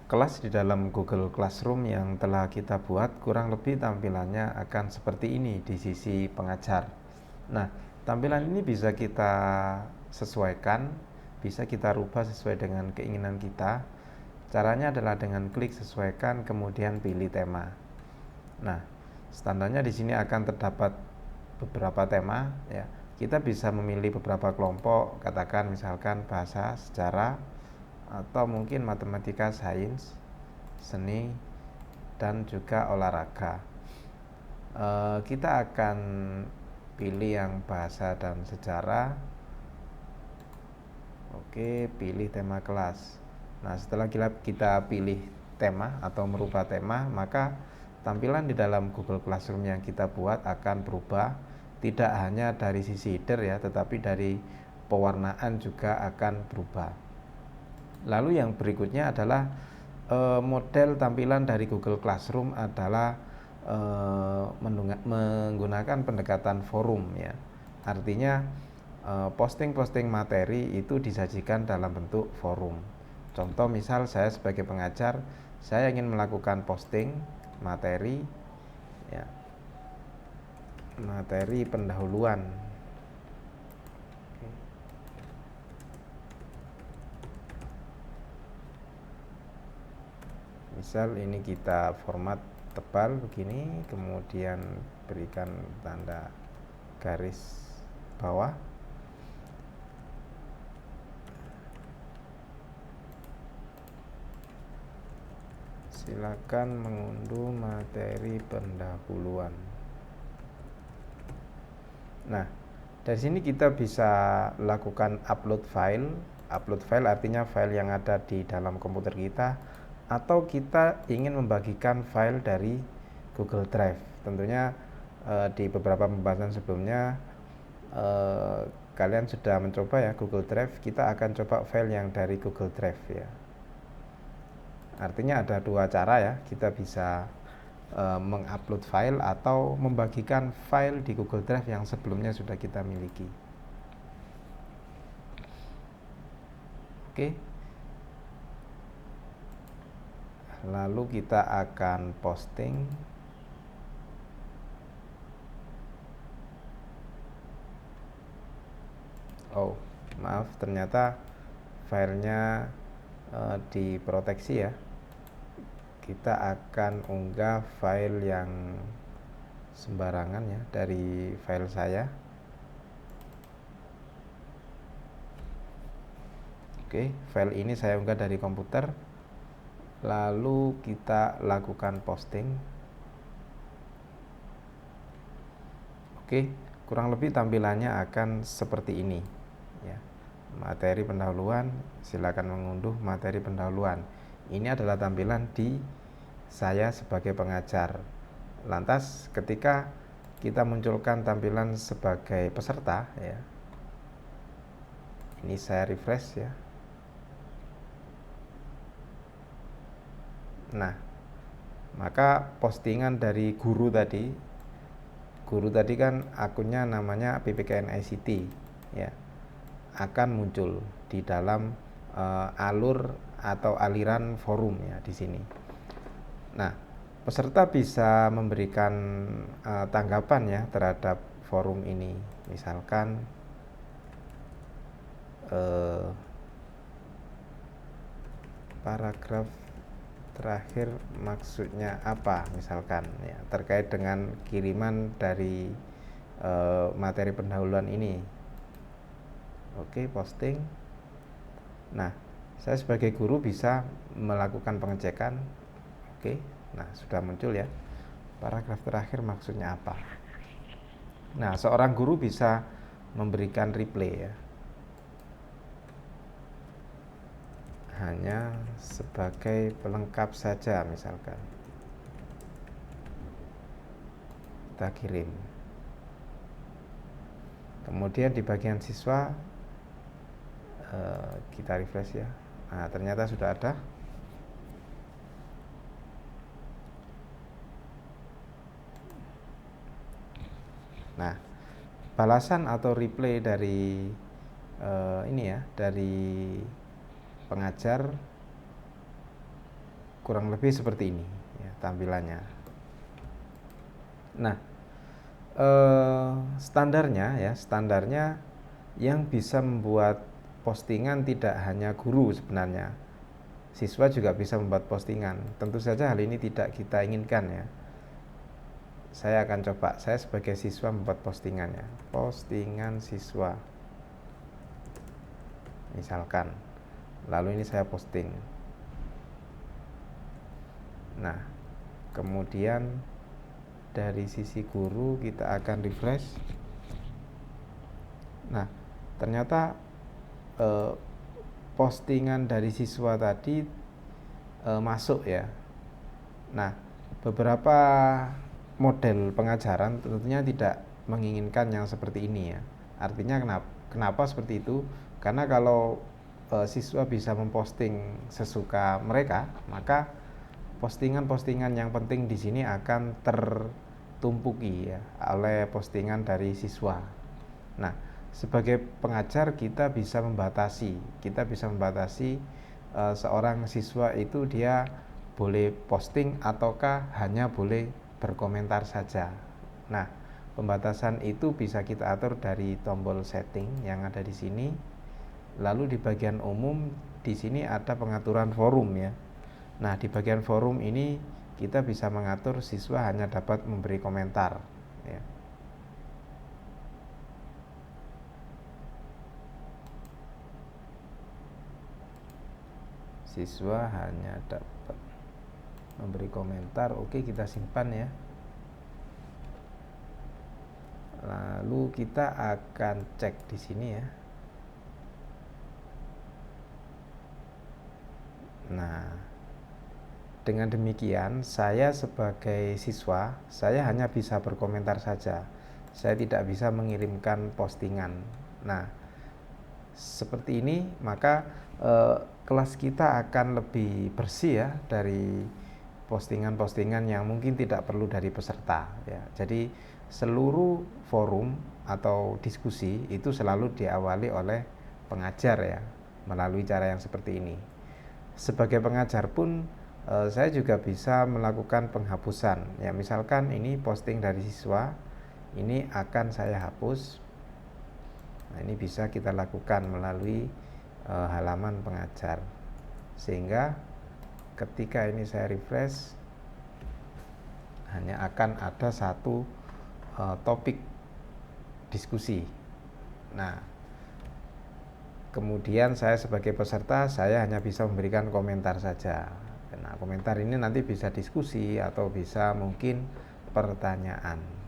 kelas di dalam Google Classroom yang telah kita buat kurang lebih tampilannya akan seperti ini di sisi pengajar. Nah, tampilan ini bisa kita sesuaikan, bisa kita rubah sesuai dengan keinginan kita. Caranya adalah dengan klik sesuaikan kemudian pilih tema. Nah, standarnya di sini akan terdapat beberapa tema ya. Kita bisa memilih beberapa kelompok, katakan misalkan bahasa, sejarah, atau mungkin matematika, sains, seni, dan juga olahraga. Kita akan pilih yang bahasa dan sejarah. Oke, pilih tema kelas. Nah, setelah kita pilih tema atau merubah tema, maka tampilan di dalam Google Classroom yang kita buat akan berubah, tidak hanya dari sisi header ya, tetapi dari pewarnaan juga akan berubah. Lalu yang berikutnya adalah model tampilan dari Google Classroom adalah menggunakan pendekatan forum ya. Artinya posting-posting materi itu disajikan dalam bentuk forum. Contoh misal saya sebagai pengajar, saya ingin melakukan posting materi ya, materi pendahuluan. Misal ini kita format tebal begini, kemudian berikan tanda garis bawah. Silakan mengunduh materi pendahuluan. Nah, dari sini kita bisa lakukan upload file. Upload file artinya file yang ada di dalam komputer kita, atau kita ingin membagikan file dari Google Drive. Tentunya di beberapa pembahasan sebelumnya kalian sudah mencoba ya Google Drive. Kita akan coba file yang dari Google Drive ya. Artinya ada dua cara ya, kita bisa mengupload file atau membagikan file di Google Drive yang sebelumnya sudah kita miliki. Oke. Lalu kita akan posting. Oh, maaf, ternyata filenya diproteksi ya. Kita akan unggah file yang sembarangan ya dari file saya. Oke, file ini saya unggah dari komputer. Lalu kita lakukan posting. Oke, kurang lebih tampilannya akan seperti ini ya. Materi pendahuluan, silakan mengunduh materi pendahuluan. Ini adalah tampilan di saya sebagai pengajar. Lantas ketika kita munculkan tampilan sebagai peserta ya. Ini saya refresh ya. Nah, maka postingan dari guru tadi kan akunnya namanya PPKN ICT ya, akan muncul di dalam alur atau aliran forum ya di sini. Nah, peserta bisa memberikan tanggapan ya terhadap forum ini. Misalkan paragraf terakhir maksudnya apa misalkan ya, terkait dengan kiriman dari materi pendahuluan ini. Oke, posting. Nah, saya sebagai guru bisa melakukan pengecekan. Oke, nah sudah muncul ya paragraf terakhir maksudnya apa. Nah, seorang guru bisa memberikan replay ya, hanya sebagai pelengkap saja misalkan. Kita kirim. Kemudian di bagian siswa kita refresh ya. Nah, ternyata sudah ada. Nah, balasan atau replay dari ini ya, dari pengajar kurang lebih seperti ini ya, tampilannya. Nah, standarnya yang bisa membuat postingan tidak hanya guru sebenarnya, siswa juga bisa membuat postingan. Tentu saja hal ini tidak kita inginkan ya. Saya akan coba, saya sebagai siswa membuat postingannya, postingan siswa misalkan, lalu ini saya posting. Nah, kemudian dari sisi guru kita akan refresh. Nah, ternyata postingan dari siswa tadi masuk ya. Nah, beberapa model pengajaran tentunya tidak menginginkan yang seperti ini ya. Artinya kenapa seperti itu? Karena kalau siswa bisa memposting sesuka mereka, maka postingan-postingan yang penting di sini akan tertumpuki ya oleh postingan dari siswa. Nah, sebagai pengajar kita bisa membatasi seorang siswa itu dia boleh posting ataukah hanya boleh berkomentar saja. Nah, pembatasan itu bisa kita atur dari tombol setting yang ada di sini. Lalu di bagian umum di sini ada pengaturan forum ya. Nah, di bagian forum ini kita bisa mengatur siswa hanya dapat memberi komentar ya. Siswa hanya dapat memberi komentar. Oke, kita simpan ya. Lalu kita akan cek di sini ya. Nah, dengan demikian saya sebagai siswa, saya hanya bisa berkomentar saja. Saya tidak bisa mengirimkan postingan. Nah, seperti ini maka kelas kita akan lebih bersih ya dari postingan-postingan yang mungkin tidak perlu dari peserta ya. Jadi seluruh forum atau diskusi itu selalu diawali oleh pengajar ya, melalui cara yang seperti ini. Sebagai pengajar pun saya juga bisa melakukan penghapusan ya. Misalkan ini posting dari siswa, ini akan saya hapus. Nah, ini bisa kita lakukan melalui halaman pengajar, sehingga ketika ini saya refresh hanya akan ada satu topik diskusi. Nah, kemudian saya sebagai peserta saya hanya bisa memberikan komentar saja. Nah, komentar ini nanti bisa diskusi atau bisa mungkin pertanyaan.